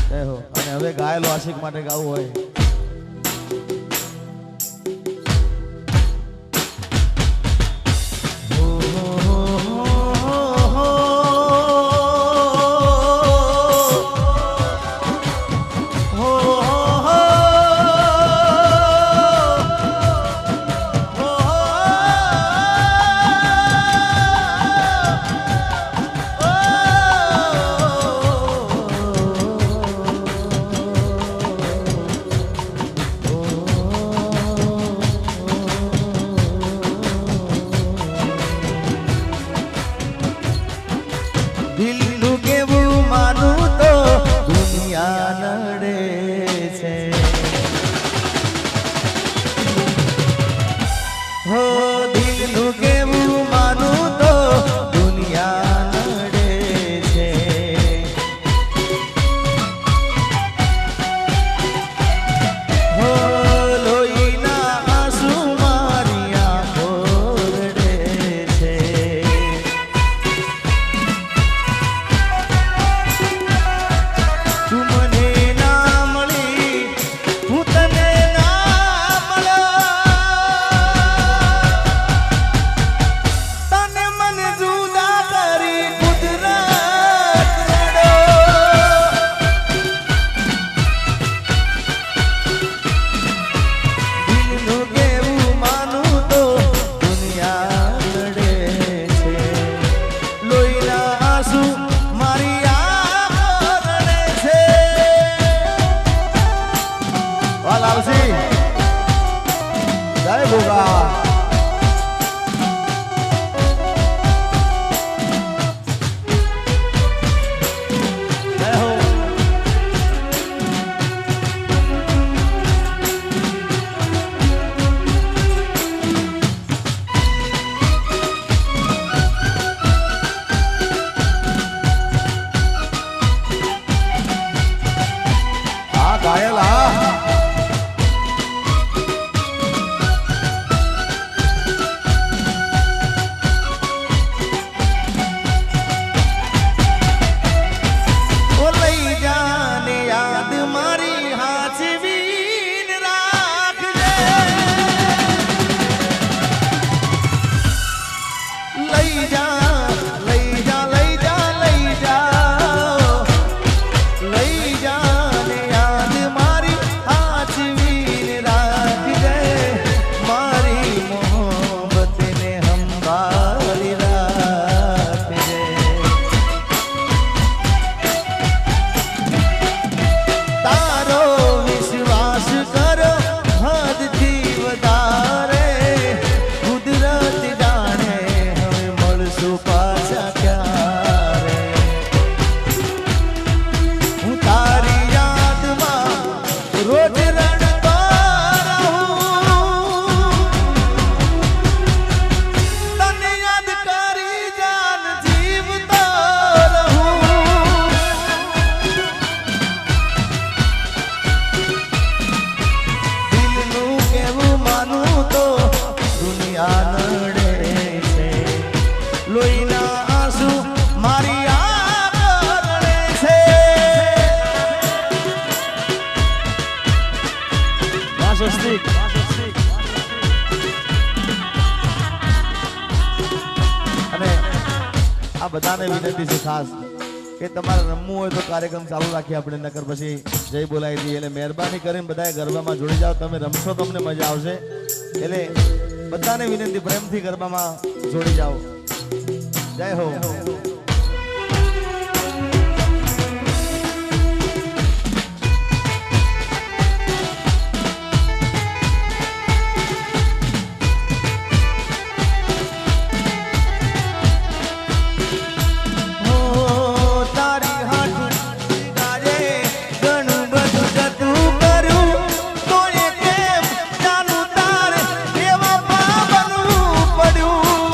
જય હો. અને હવે ગાયેલો આશિક માટે ગાવું હોય દિલનું કેવું માનું તો દુનિયા નડે છે હો દિલનું કેવું માનું તો દુનિયા નડે છે હો લોહીના આંસુ મારી આંખો રડે છે તું મને ના મળી હું તને ના મળ્યો તને મને જુદા કરી કુદરત રડો દિલનું કેવું માનું તો દુનિયા નડે છે લોહીના આંસુ મારી આંખો રડે છે વાલ આવસી જય ભોગા જય હો આ ઘાયલ આ ઓ લઈ જાને યાદ મારી હાચવીને રાખજે લઈ જા લઈ જા લઈ જા લઈ જા લઈ જાને યાદ મારી હાચવીને રાખજે મારી મોહબ્બતને સંભાળી રાખજે તારો વિશ્વાસ કરો હદથી વધારે કુદરત જાણે હવે મળશું પાછા ક્યારે હું તારી યાદમાં રોજ રડતો રહું તને યાદ કરી જાન જીવતો રહું દિલનું કેવું માનું તો દુનિયા નડે છે લોહીના આંસુ મારી આંખો રડે છે વાસસ્તિક અને આ બધાને વિનંતી છે ખાસ કે તમારે રમવું હોય તો કાર્યક્રમ ચાલુ રાખીએ આપણે નકર પછી જય બોલાવી દઈએ એટલે મહેરબાની કરીને બધાએ ગરબામાં જોડી જાઓ તમે રમશો તમને મજા આવશે એટલે બધાને વિનંતી પ્રેમથી ગરબામાં જોડી જાઓ જય હો હો તારી હાટું ગાજે ઘણું બધું જતું કર્યું તોય કેમ ચાલુ તારે એવા બનવું પડ્યું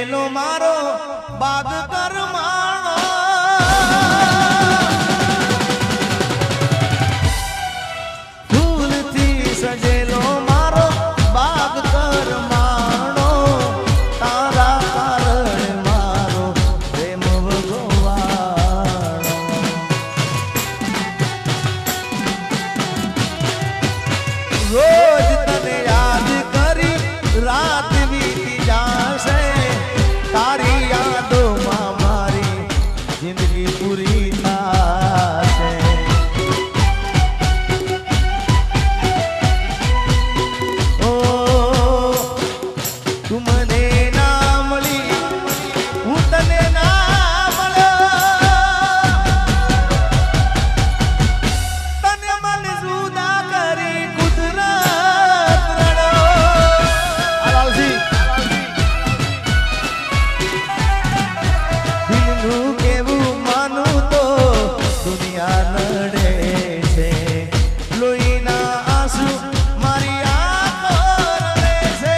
સજેલો મારો બાગ કરમાણો ફૂલથી સજેલો મારો બાગ કરમાણો તારા કારણે મારો પ્રેમ ભગવાણો રોજ તને યાદ કરી રાત વીતી જાશે તારી યાદોમાં મારી જિંદગી પૂરી થાશે ઓ તું મને ના મળી હું તને ના મળ્યો તને મને જુદા કરી કુદરત રડો આલાલજી દિલનું કેવું માનું તો દુનિયા નડે છે લોહીના આંસુ મારી આંખો રડે છે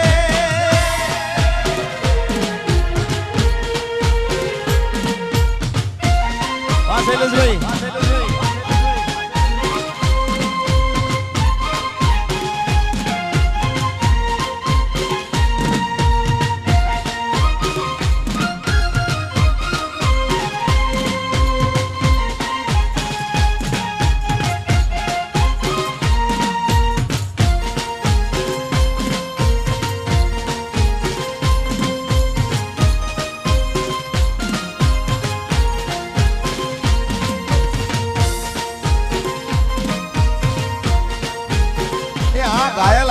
વાહ શૈલેષભાઈ એ હા ઘાયલ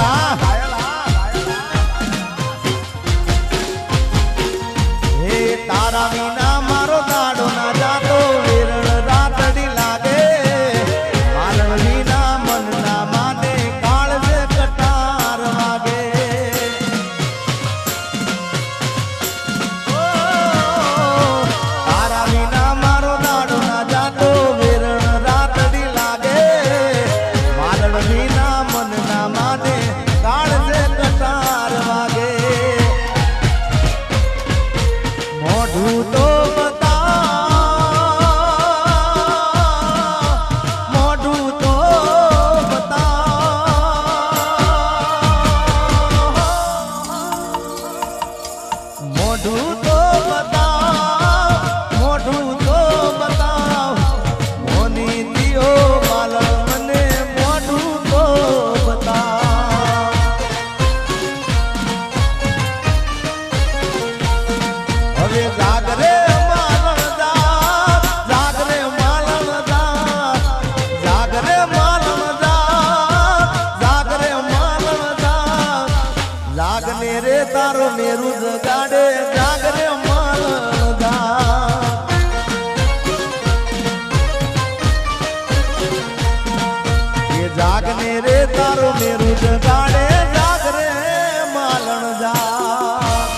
હે તારા વિના મારો દાડો ના જાતો વેરણ રાતડી લાગે મારણ વિના મન ના માને કાળજે કટાર વાગે ઓ તારા વિના મારો દાડો ના જાતો વેરણ રાતડી લાગે મારણ વિના મન ના માને કાળજે કટાર વાગે મોઢું તો બતાવ મોઢું તો બતાવ મોઢું તો બતાવ મોઢું તો બતાવ મોની દિયો માલણ મને મોઢું તો બતાવ હવે જાગરે માલણ જાગ જાગરે માલણ જાગ જાગરે માલણ જાગ જાગરે માલણ જાગ જાગને રે તારો મેરુ જગાડે જાગરે માલણ જાગ એ જાગને રે તારો મેરુ જગાડે જાગરે માલણ જાગ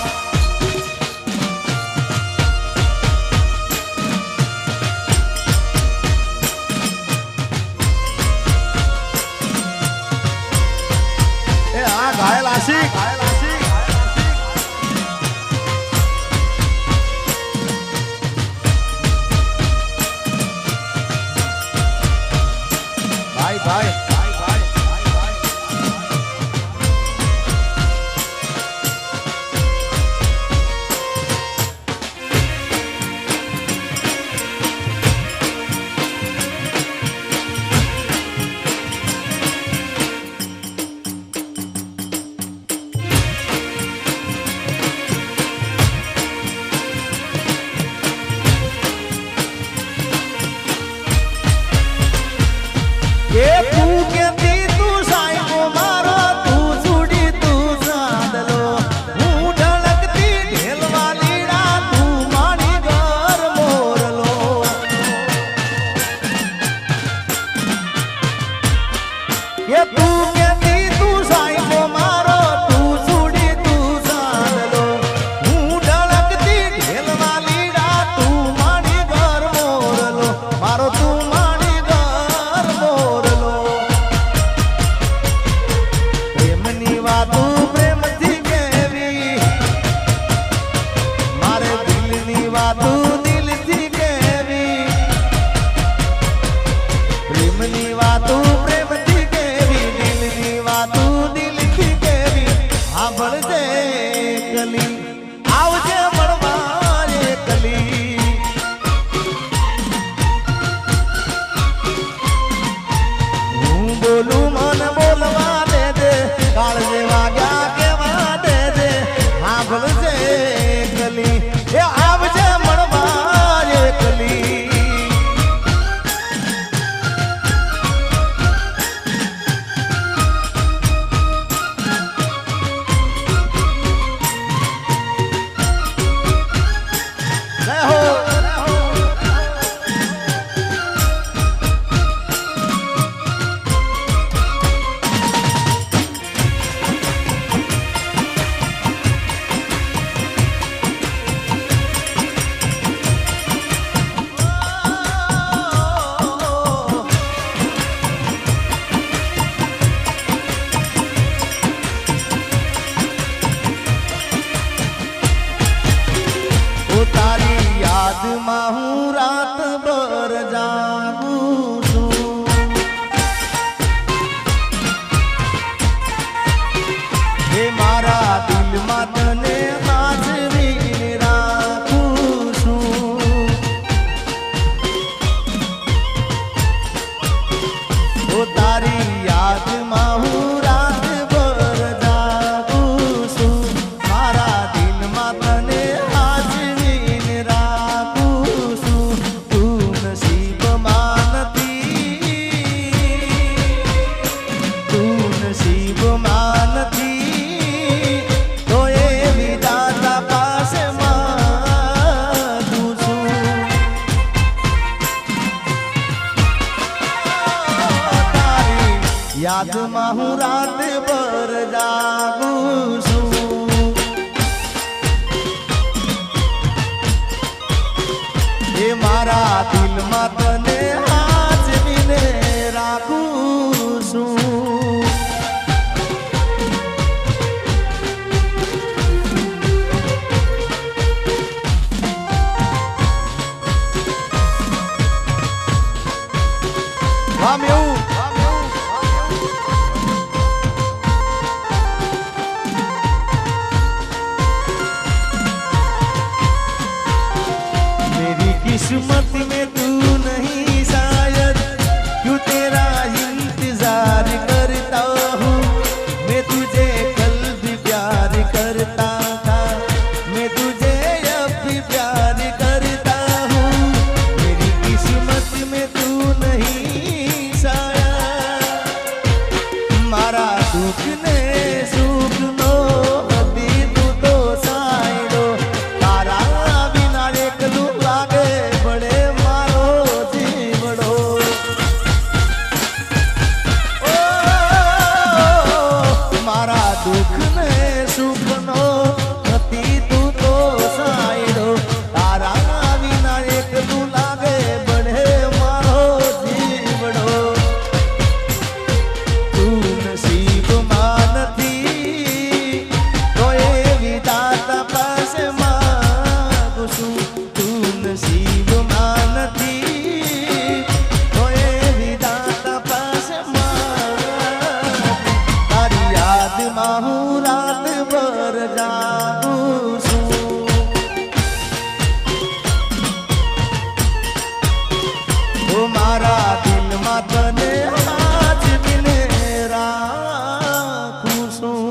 વાતું દિલથી કેવી, પ્રેમની વાતું પ્રેમથી કેવી, દિલની વાતું દિલથી કેવી. સાંભળજે કલી, આવજે મળવા કલી. હું બોલું મન બોલવા દેજે, કાળજે વાગ્યા કેવા દેજે. સાંભળજે કલી, એ આવજે મળવા કલી. તારી યાદમાં હું રાતભર જાગું છું. હે મારા દિલમાં તને સાચવીને રાખું છું. ઓ તારી યાદમાં હું રાતભર જાગું છું. મારા દિલમાં તને યાદમાં હું રાતભર જાગું છું. એ મારા દિલમાં તને સાચવીને રાખું છું. આમ એવું किस्मत में तू नहीं शायद, क्यों तेरा इंतजार करता हूँ. मैं तुझे कल भी प्यार करता था, मैं तुझे अब भी प्यार करता हूँ. मेरी किस्मत में तू नहीं शायद, मारा दुख ने सुख नो હતી તું તો સાયડો. તારા વિના એકલું લાગે પડે મારો જીવડો. ઓ મારા દુઃખ ને સુખ નો હતી તું તો સાયડો. તારા વિના એકલું લાગે પડે મારો જીવડો. તું નસીબમાં નથી તો એ વિધાતા પાસે માગું છું. તું નસીબમાં નથી તો એ વિધાતા પાસે માગું. તારી યાદમાં હું રાતભર જાગું છું. ઓ મારા દિલમાં તને સાચવીને રાખું છું.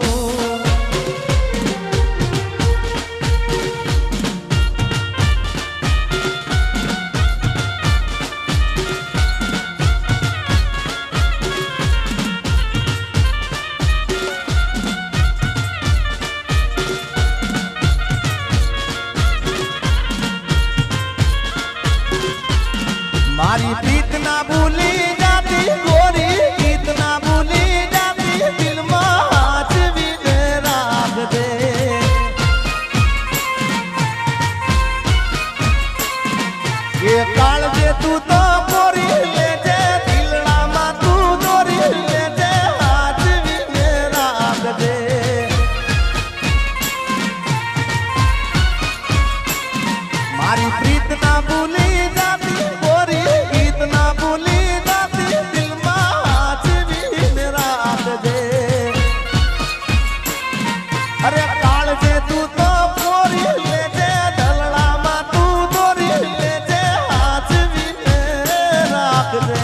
મારી પ્રીત ના ભૂલી જાતી ગોરી, પ્રીત ના ભૂલી જાતી, દિલમાં સાચવીને રાખજે. એ કાળજે તું તો પોરી લેજે, દિલડામાં તું દોરી લેજે, સાચવીને રાખજે. मारी प्रीत ना भूली जाती गोरी गीत ना भूली जाती दिल में आज भी मेरा दे अरे काल जे तू तो गोरी ले जे ढलड़ा मा तू गोरी ले जे आज भी मेरा दे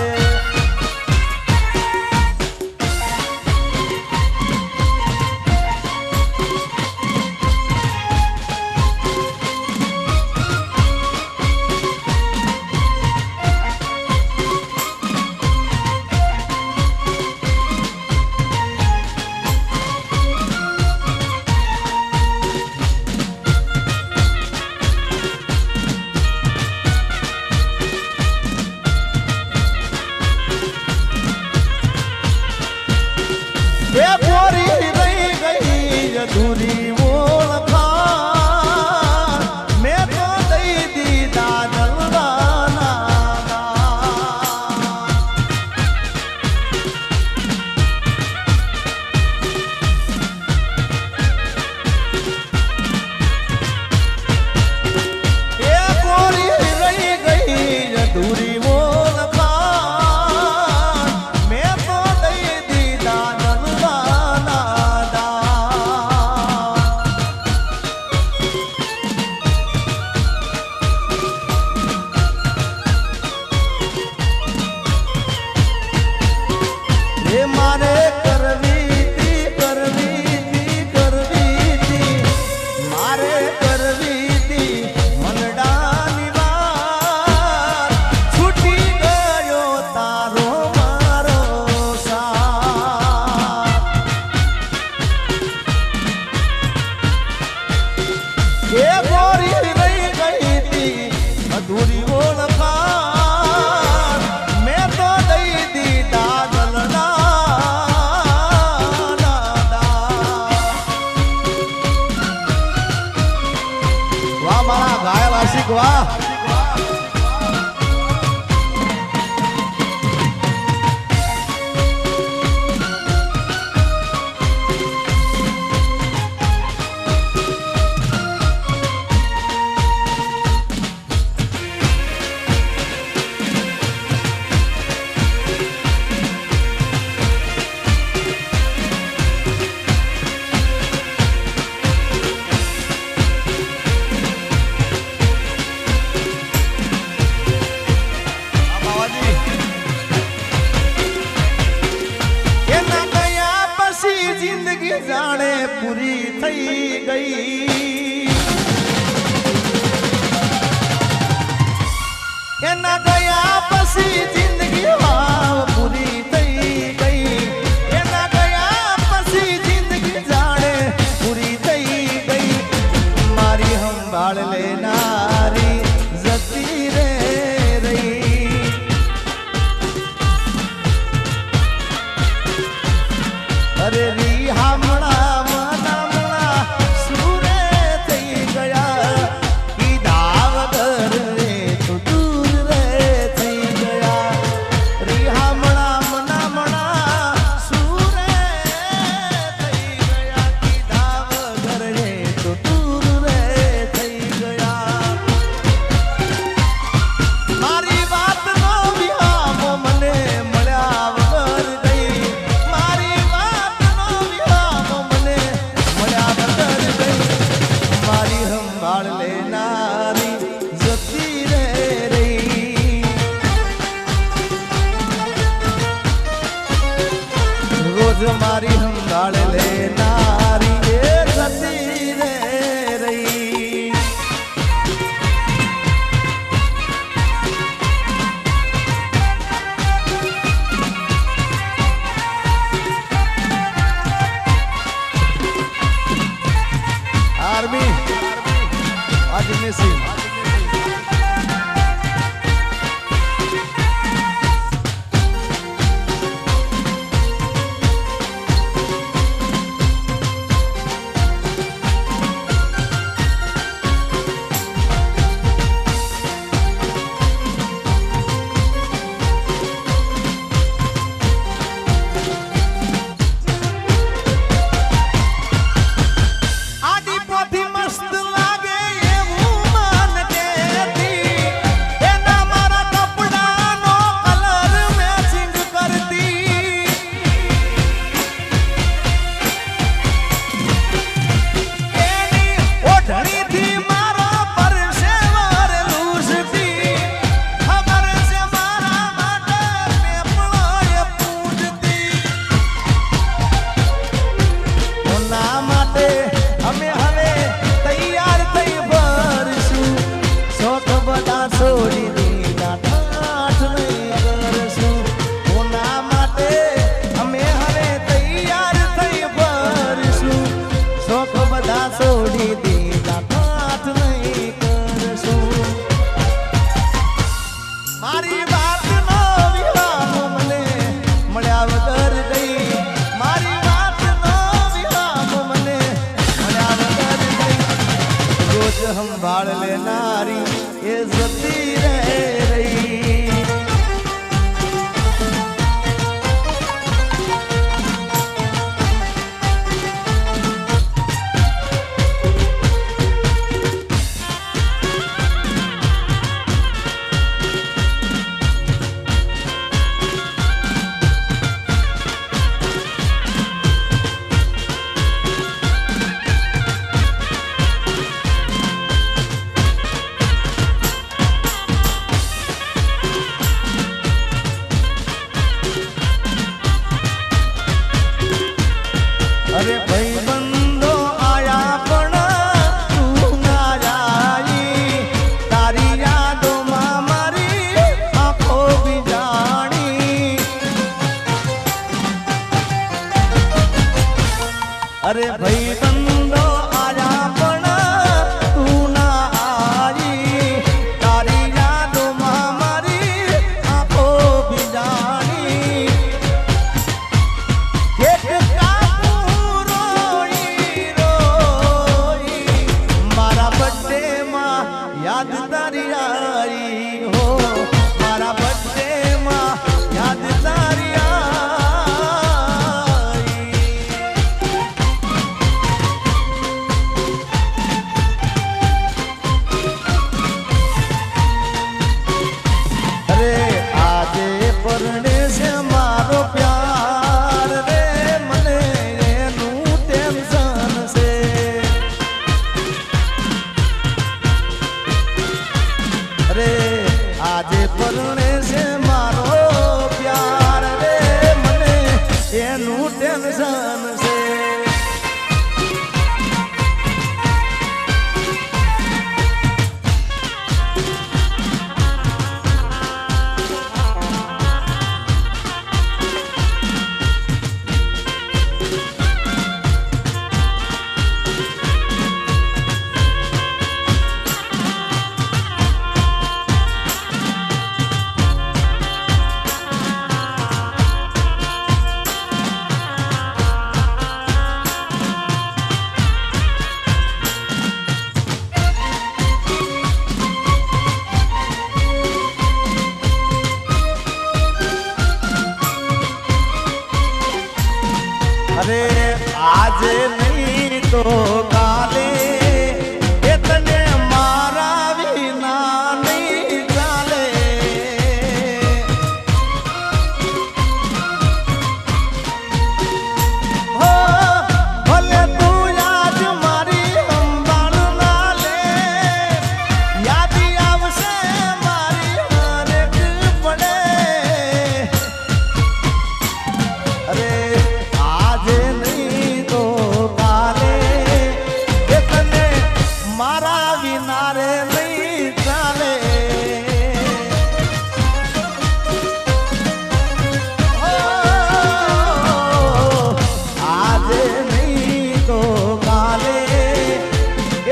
ये बोरी रही गई अधूरी ओळखा मैं तो दई दी दादलवाना ये बोरी रही गई अधूरी ओळखा मैं तो दई दी मारे करवी थी मारे करवी थी मनडानी वार छूटी गयो तारो मारो साथ ये गोरी रही गई थी अधूरी ओळखा मैं तो दई दी दादलना गायब आशिक वाह जिंदगी जाने पूरी थई गई एना गया पसी जिंदगी पूरी थई गई एना गया पसी जिंदगी जाने पूरी थई गई मारी संभाल ले नारी जती रे रही अरे री हमणा मना सूरे थई गया की दावगर रे तो दूर रे थई गया री हमणा मना सूरे थई गया की दावगर रे तो दूर रे थई गया मारी बात नो विहाम मने मळ्या वगर गई मारी संभाल ले नारी जती रे रही रोज मारी संभाल ले नारी जती रे रही आर्मी आज मेसी આડી પોથી મસ્ત લાગે એવું નારી એ જતી રહી. અરે ભાઈ બંધો આયા પણ તું ના જાઈ, તારી યાદોમાં મારી આંખો બીજાણી. અરે ભાઈ બંધો આયા પણ તું ના આવી, તારી યાદોમાં મારી આંખો બીજાણી. યાદ તારી आई हो, मारा बर्थडे માં યાદ તારી आई. અરે આજે પરણે છે મારો પ્યાર રે, મને એનું ટેન્શન છે. અરે આજે પરણે છે મારો પ્યાર રે, મને એનું ટેન્શન છે. અરે આજે નહીં તો કાલે એ તને મારા વિના નહીં ચાલે. હો ભલે તું યાદ મારી સંભાળ ના લે, યાદ આવશે મારી હરેક પડે. અરે આજે નહીં તો કાલે એ તને મારા વિના રે નહીં ચાલે. આજે નહીં તો કાલે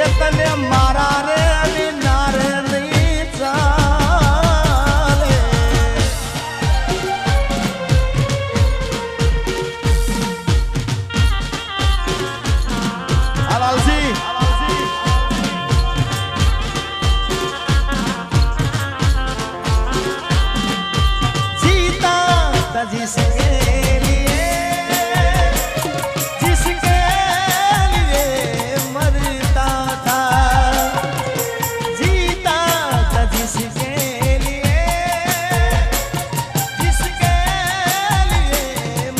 એ તને મારા રે વિના રે નહીં ચાલે. Alalzi. जीता जिसके लिए मरता था, जीता था जिसके लिए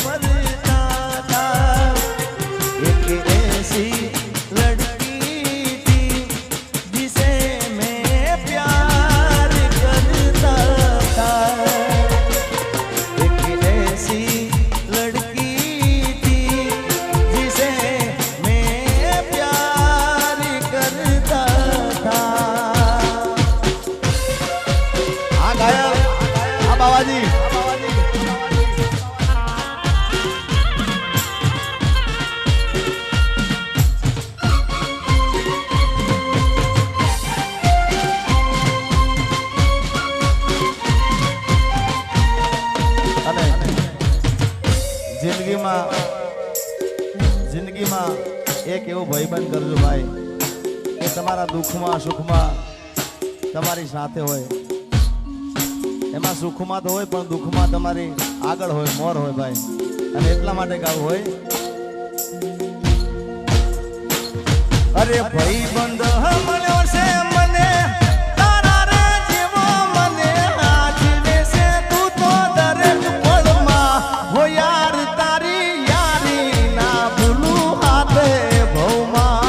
मरता था. एक ऐसी लड़की थी जिसे मैं प्यार करता था, एक ऐसी लड़की थी जिसे मैं प्यार करता था. हाँ गाया हाँ बाबाजी. જિંદગીમાં એક એવો ભાઈબંધ કરજો ભાઈ કે તમારા દુઃખમાં સુખમાં તમારી સાથે હોય, એમાં સુખમાં તો હોય પણ દુઃખમાં તમારી આગળ હોય, મોર હોય ભાઈ. અને એટલા માટે ગાવું હોય, અરે ભાઈ બંધ મળ્યો છે મને તારા રે જેવો, મને આજીવે છે તું તો દરેક પળમાં. હો યાર તારી યારી ના ભૂલું હાથે ભવમાં.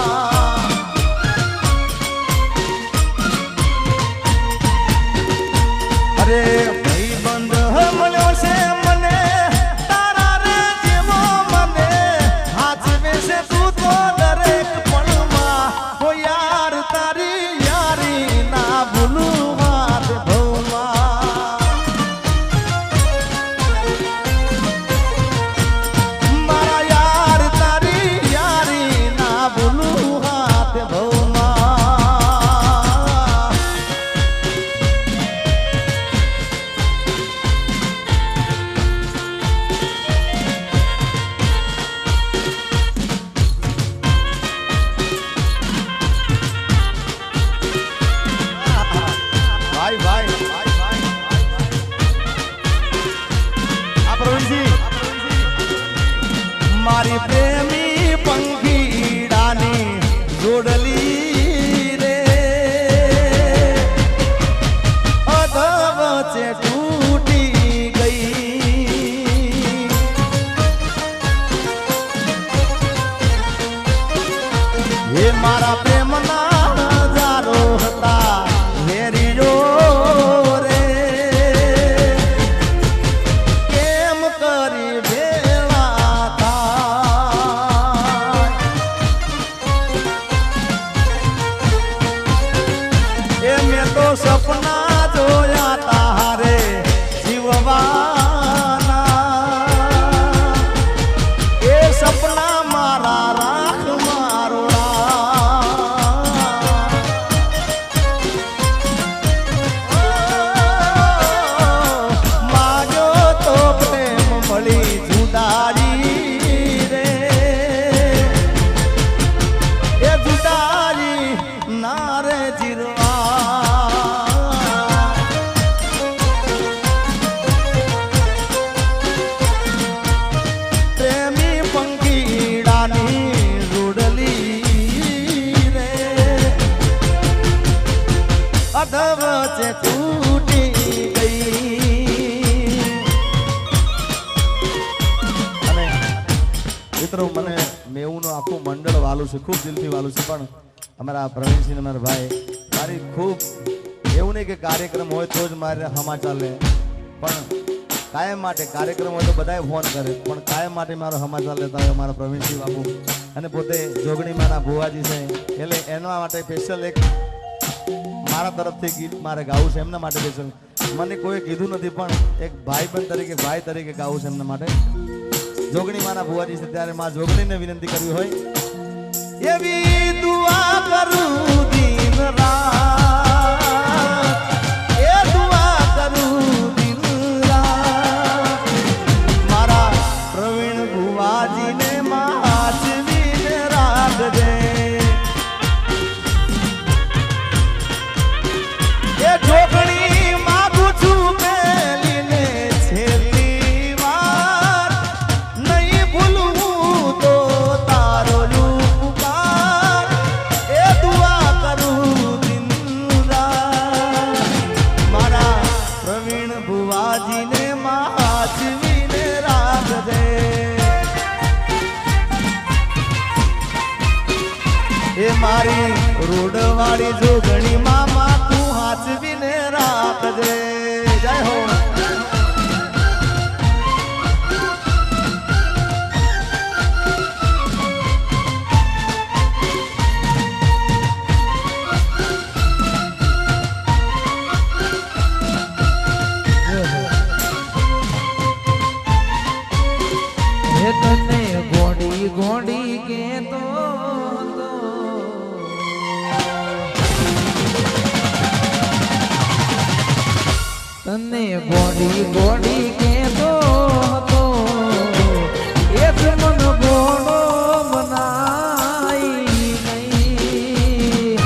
અરે ભાઈ બંધ મળ્યો છે મને તારા રે જેવો, મને આજીવે છે તું તો દરેક પળમાં. હો યાર તારી યારી ના ભૂલું હાથ ભવમાં. મારા યાર તારી યારી ના ભૂલું હાથ ભવમાં. ભાઈ ભાઈ આ પ્રવીણજી, મારી પ્રેમી પંખીડાની જોડલી રે અધ વચ્ચે તૂટી ગઈ. હે મારા પ્રેમના હજારો હતા વેરીઓ રે, કેમ કરી ભેળા થાય. એ મેં તો સપના જોયા તારે જીવવાના, એ સપના મારા રાખ મારોડા. માગ્યો તો પ્રેમ મળી જુદારી રે, એ જુદારી ના રે જીરવા. પ્રેમી પંખીડાની જોડલી રે અધ વચ્ચે તૂટી ગઈ. અને મિત્રો મને મેવુંનું આખું મંડળ વાલું છે, ખૂબ દિલથી વાલું છે. પણ અમારા પ્રવીણસિંહ અમારા ભાઈ મારી ખૂબ એવું નહીં કે કાર્યક્રમ હોય તો જ મારે સમાચાર લે, પણ કાયમ માટે કાર્યક્રમ હોય તો બધાએ ફોન કરે, પણ કાયમ માટે મારો સમાચાર લેતા હોય અમારા પ્રવીણસિંહ બાબુ. અને પોતે જોગણીમાંના ભુવાજી છે, એટલે એના માટે સ્પેશિયલ એક મારા તરફથી ગીત મારે ગાવું છે એમના માટે સ્પેશિયલ. મને કોઈ કીધું નથી પણ એક ભાઈ તરીકે ગાવું છે એમના માટે. જોગણીમાંના ભુવાજી છે ત્યારે માં જોગણીને વિનંતી કરવી હોય, એવી દુઆ કરું દિન રાત, એ દુઆ કરું દિન રાત. મારા પ્રવીણ ભુવાજીને માચવીને રાખજે. એ જોગણી માગું છું પેલીને છેલ્લી વાર, નહીં ભૂલવું તો તારો ઉપકાર. એ દુઆ કરું દિન રાત, મારા પ્રવીણ ભુવાજીને માચવીને રાખજે. એ મારી રોડવાળી જોગણી મામા તું હાચવીને રાખજે. જય હો. હે તને ગોડી ગોડી કેતો હતો, તને ગોડી ગોડી કેતો હતો, એક મન ગોડો બનાઈ નહીં.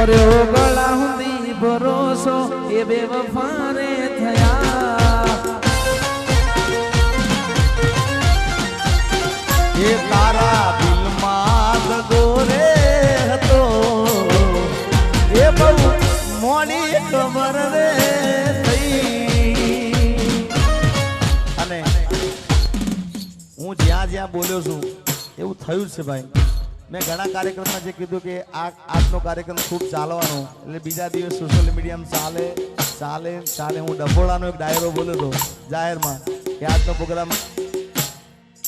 કર્યો ગળા સુધી ભરોસો એ બેવફા રે થયા એ તારા દિલમાં દગો રે હતો એ બહુ મોડી ખબર રે થઈ અને હું જ્યાં જ્યાં બોલ્યો છું એવું થયું જ છે ભાઈ મેં ઘણા કાર્યક્રમમાં જે કીધું કે આજનો કાર્યક્રમ ખૂબ ચાલવાનો એટલે બીજા દિવસ સોશિયલ મીડિયામાં ચાલે ચાલે ચાલે હું ડભોળાનો એક ડાયરો બોલ્યો હતો જાહેરમાં કે આજનો પ્રોગ્રામ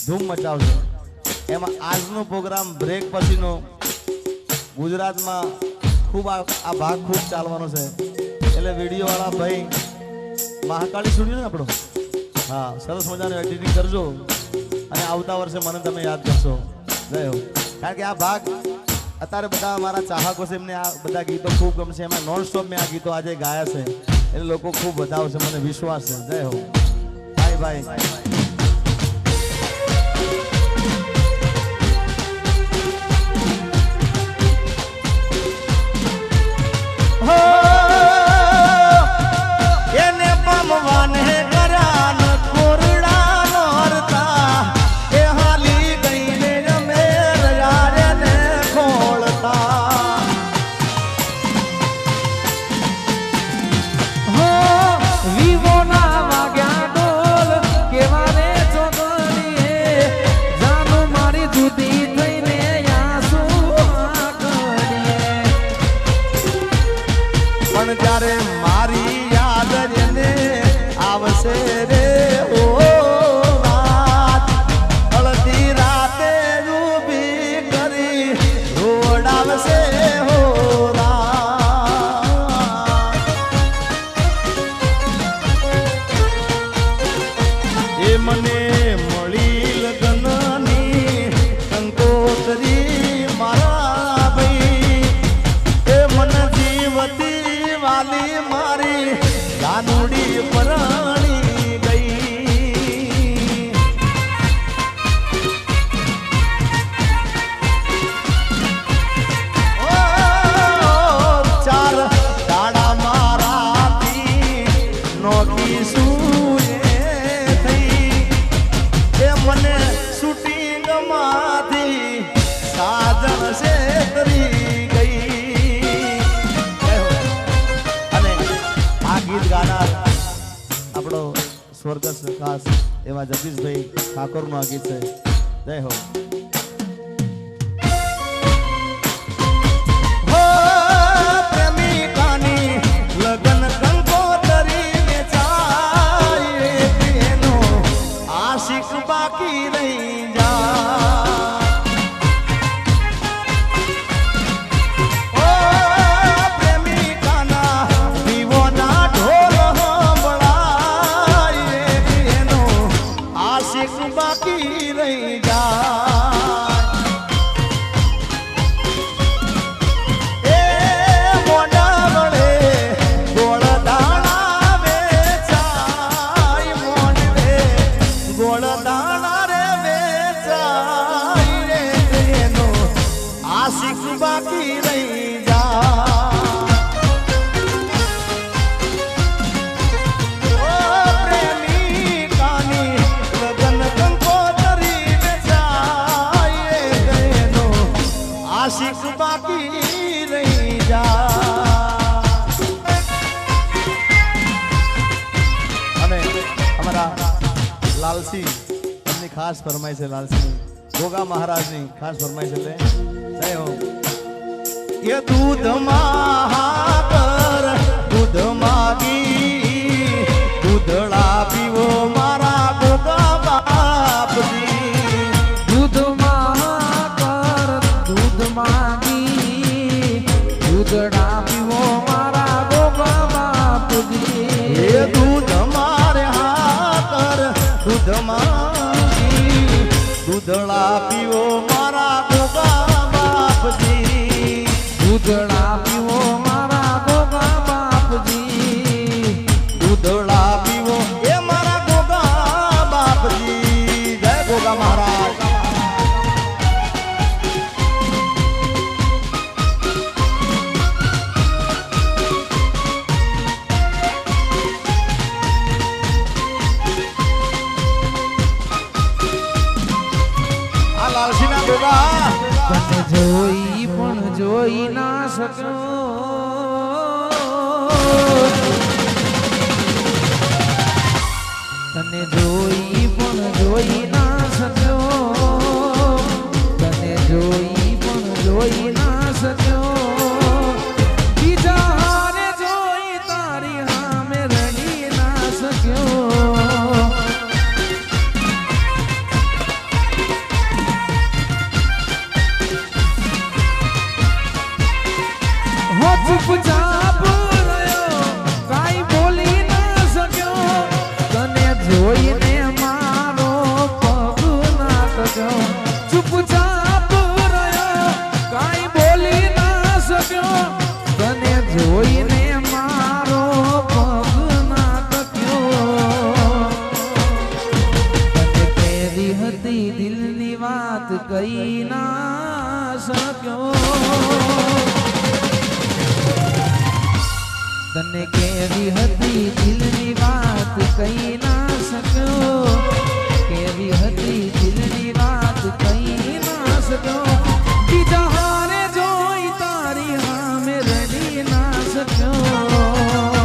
ધૂમ મચાવશે એમાં આજનો પ્રોગ્રામ બ્રેક પછીનો ગુજરાતમાં ખૂબ આ ભાગ ખૂબ ચાલવાનો છે એટલે વિડીયોવાળા ભાઈ મહાકાળી સ્ટુડિયો ને આપણો હા સરસ મજાનું એડિટિંગ કરજો અને આવતા વર્ષે મને તમે યાદ કરશો જય હો કારણ કે આ ભાગ અત્યારે બધા મારા ચાહકો છે એમને આ બધા ગીતો ખૂબ ગમશે એમાં નોન સ્ટોપ મેં આ ગીતો આજે ગાયા છે એટલે લોકો ખૂબ વધાવશે મને વિશ્વાસ છે જય હો ભાઈ ભાઈ એને પમવાને કરાન કોરડા નોરતા એ હાલી ગઈને અમે રયારે ને ખોળતા હો વિવો ના વાગ્યા ડોલ કેવા રે ચોગડીએ જાનું મારી જુદી થઈને આંસુ આકડીએ પણ જ્યારે મારી યાદ એને આવશે રે ઓ રાત અડધી રાતે રૂબી કરી રોડાવશે હો રાત એ મને મળી લગ્નની કંકોતરી મારા ભાઈ એ મન જીવતી વાલી મારી ગાનુડી પરણી ગઈ ઓ ચાર દાડા મારાથી નોકી સુએ થઈ એ મને શૂટિંગ માંથી સાજણ છેતરી ગઈ અને આ ગીત ગાનાર આપણો સ્વર્ગસ્થ ખાસ એવા જગદીશભાઈ ઠાકોરનું આ ગીત છે જય હો હો પ્રેમિકાની લગન કંકોતરી વેચાય એનો આશિક બાકી રહી જા ઓ પ્રેમિકાના દીવોના ઢોલ સંભળાય એનો આશિક બાકી રહી જાય એ મોઢા વડે ગોળ દાણા વેચાય મોઢે ગોળ દાણા રે વેચાય રે એનો આશિક બાકી રહી જાય ઓ પ્રેમિકાની લગન કંકોતરી વેચાય એનો આશિક બાકી રહી જાય અને અમારા લાલસિંહ એમની ખાસ ફરમાઈ છે લાલસિંહ ગોગા મહારાજની ખાસ ફરમાઈ છે જય હો એ દૂધ મહાકર દૂધ માગી દૂધળા પીવો મારા ગોગા બાપજી દૂધમાં કર દૂધ માંગી દૂધડા પીવો મારા ગોગા બાપજી એ દૂધ મારે હાકર દૂધ માગી દૂધળા પીવો મારા ગોગા બાપજી દૂધડા પીવો મારા ગોગા બાપજી દૂધળા પીવો એ મારા ગોગા બાપજી જય ગોગા મહારાજ વાહ તને જોઈ પણ જોઈ ના શક્યો તને જોઈ પણ જોઈ ના શક્યો તને જોઈ પણ જોઈ ના શક્યો બીજા હારે જોઈ તારી સામે રડી ના શક્યો હો ચૂપચાપ રહ્યો કાઈ બોલી ના શક્યો તને જોઈને મારો પગ ના ટક્યો ચૂપચાપ રહ્યો કાઈ બોલી ના શક્યો તને જોઈને મારો પગ ના ટક્યો તને કેવી હતી દિલની વાત કહી ના શક્યો તને કેવી હતી દિલની વાત કહી ના શક્યો કેવી હતી દિલની વાત કહી ના શક્યો બીજા હારે જોઈ તારી સામે રડી ના શક્યો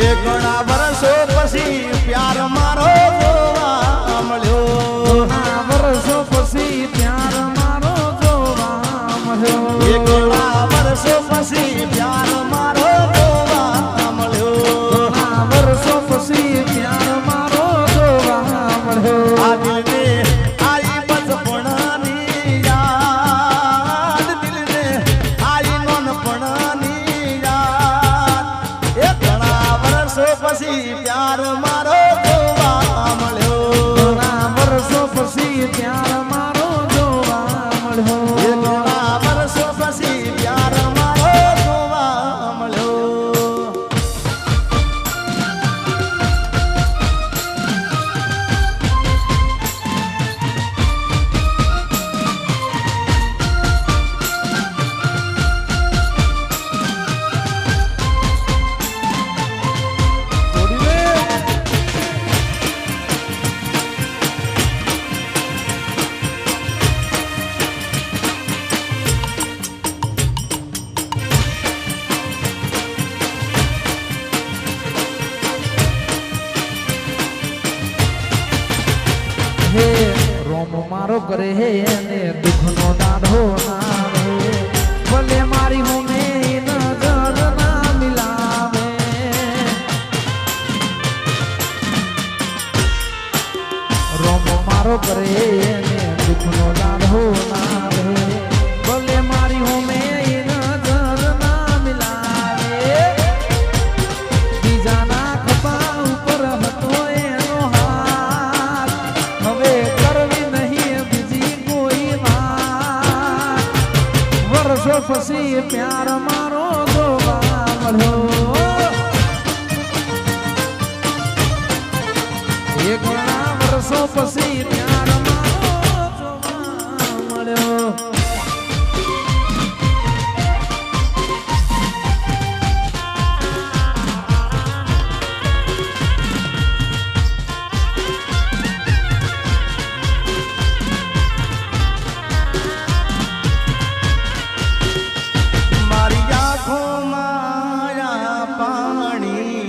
એ ઘણા વર્ષો પછી પ્યાર મારો જોવા મળ્યો ઘણા વર્ષો પછી પ્યાર મારો જોવા મળ્યો એ ઘણા વર્ષો પછી પ્યાર મારો જોવા મળ્યો ઘણા વર્ષો પછી પ્યાર મારો જોવા મળ્યો આ દિલને આઈ બચપણાની યાદ દિલને આઈ નોનપણાની યાદ એ ઘણા વર્ષો પછી પ્યાર મારો જોવા મળ્યો ઘણા વર્ષો પછી પ્યાર મારો જોવા મળ્યો એ ઘણા વર્ષો પછી પ્યાર મારો જોવા મળ્યો હે રોમ મારો કરે હે અને દુઃખનો દાઢો ના રે ભલે મારી હોમે નજર ના મિલાવે રોમ મારો કરે અને દુઃખનો દાઢો ના રે ભલે મારી હોમે નજર ના મિલાવે બીજાના ખભા ઉપર હતો એનો હાથ હવે કરવી નહીં બીજી કોઈ વાત વર્ષો પછી પ્યાર મારો જોવા મળ્યો એ ઘણા વર્ષો પછી પ્યાર મારો જોવા મળ્યો મારી આંખોમાં આયા પાણી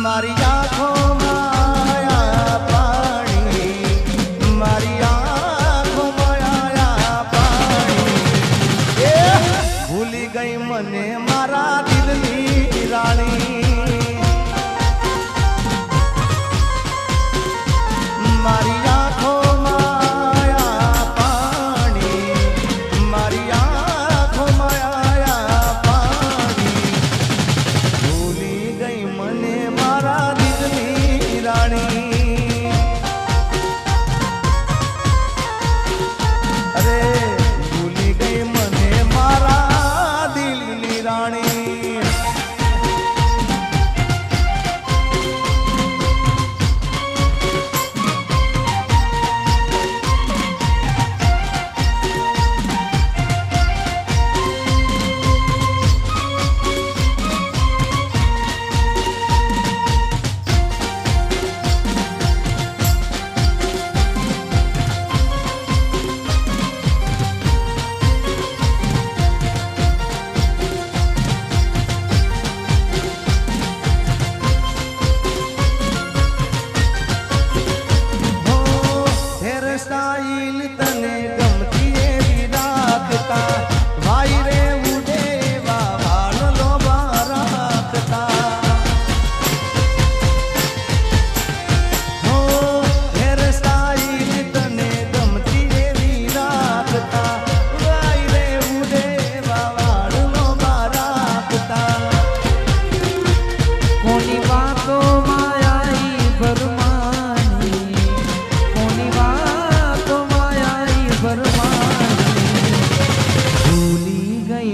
મારી આંખોમાં આયા પાણી મારી આંખોમાં આયા પાણી એ ભૂલી ગઈ મને મારા દિલની રાણી મારી આંખોમાં આયા પાણી મારી આંખોમાં આયા પાણી ભૂલી ગઈ મને મારા દિલની રાણી અરે ભૂલી ગઈ મને મારા દિલની રાણી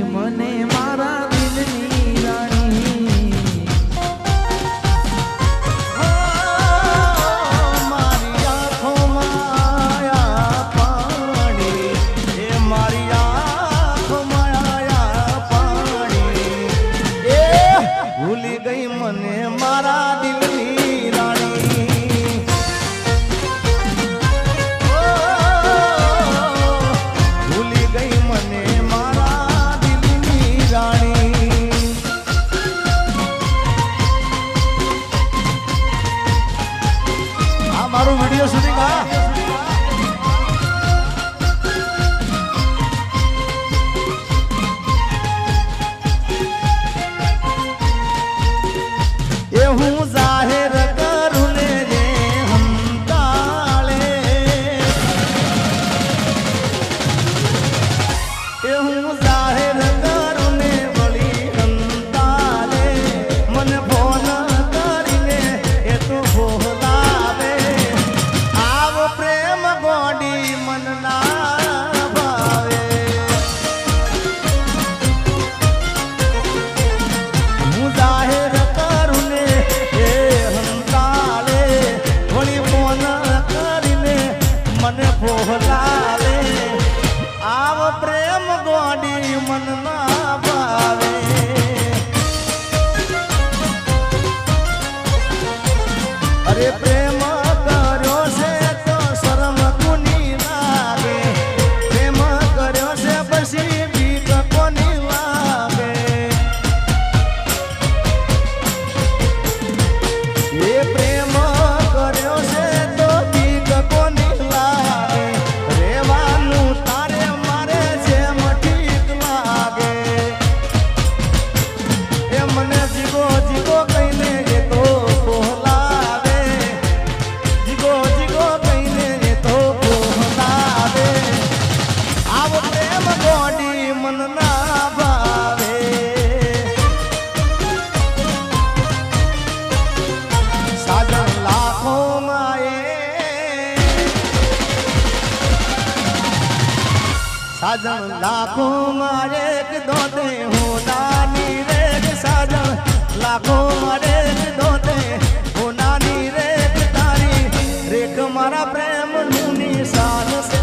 મને મારા દિલની રાણી મારી આંખોમાં આયા પાણી એ મારી આંખોમાં આયા પાણી એ ભૂલી ગઈ મને મારા દિલની રાણી ભૂલી ગઈ મને મારા દિલની રાણી આ મારું વિડીયો શૂટિંગ એ હું જાહેર કરું ને રે હંતાળે એ હું જાહેર કરું ને વળી હંતાળે મને ફોન કરીને એ તો બોલાવે આવ પ્રેમ ગોડી મન ના ભાવે હું જાહેર કરું ને એ હંતાળે વળી ફોન કરીને મને બોલાવે આવ પ્રેમ ગોડી મન ના ભાવે અરે પ્રેમ કર્યો છે તો શરમ કોની લાગે પ્રેમ કર્યો છે પછી બીક કોની લાગે એ પ્રેમ કર્યો છે તો બીક કોની લાગે રેવાનું તારે મારે જેમ ઠીક લાગે એ મને જીગો જીગો કહીને એ તો બોલાવે જીગો જીગો કહીને એ તો બોલાવે આવો પ્રેમ ગોડી મન ના ભાવે સાજણ લાખો સાજણ લાખો મારે દોતે હું નાની રે સાજણ લાખો મારે દોતે હું નાની રે તારી રેખ મારા પ્રેમ નું નિશાન છે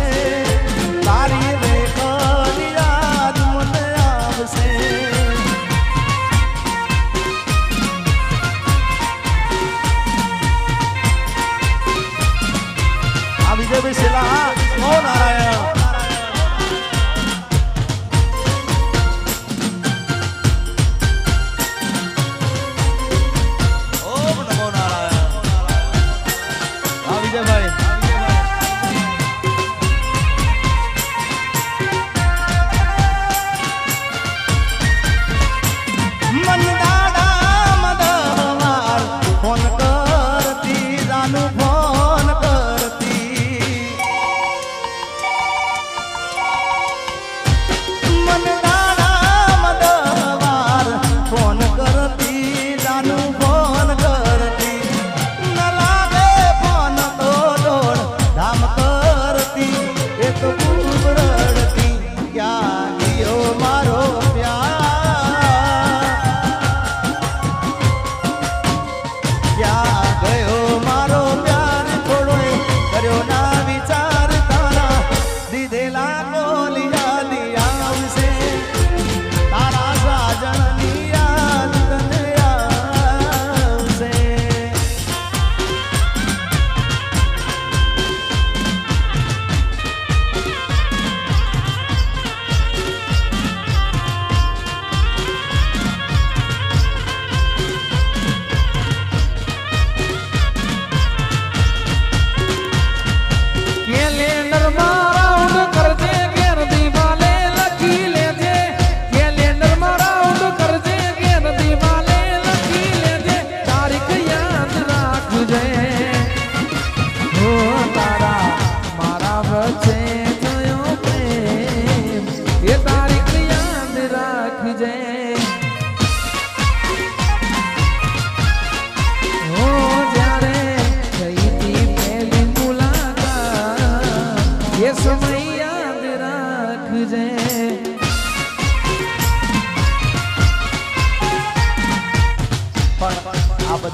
તારી રેખ યાદ મને આવશે આ વિજયભાઈ શેલા ઓ નારાયણ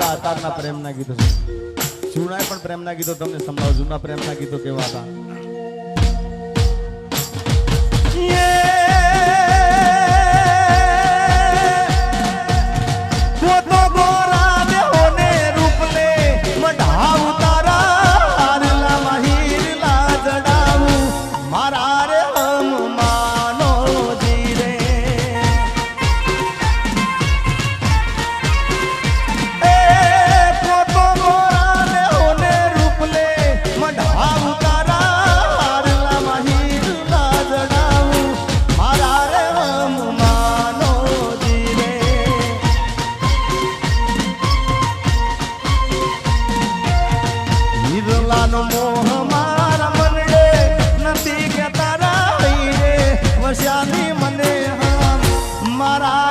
બધા અતારના પ્રેમના ગીતો છે. જૂના પણ પ્રેમના ગીતો તમને સંભળાવ. જૂના પ્રેમના ગીતો કેવા હતા? મને મને મારા